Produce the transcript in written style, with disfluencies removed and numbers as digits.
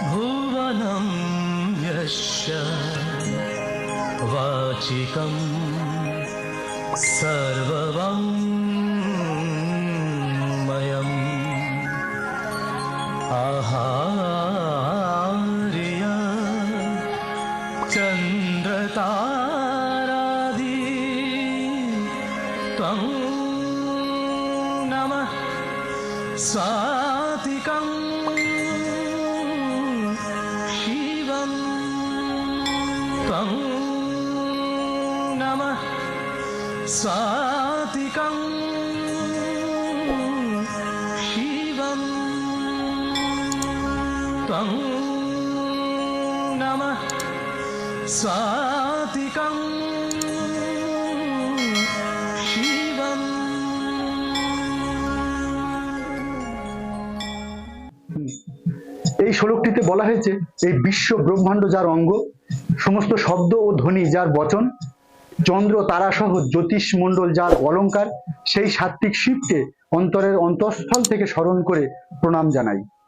भुवनं यस्य वाचिकं सर्वमयम् आहार्य चन्द्रतारादि त्वं नमः स्वातिकं शिवं त्वं नमः स्वातिकं शिवं त्वं नमः स्वातिकं शिवम्। এই শ্লোকটিতে বলা হয়েছে এই বিশ্ব ব্রহ্মাণ্ড যার অঙ্গ, সমস্ত শব্দ ও ধ্বনি যার বচন, চন্দ্র তারা সহ জ্যোতিষমণ্ডল যার অলঙ্কার, সেই সাত্ত্বিক শিবকে অন্তরের অন্তঃস্থল থেকে স্মরণ করে প্রণাম জানাই।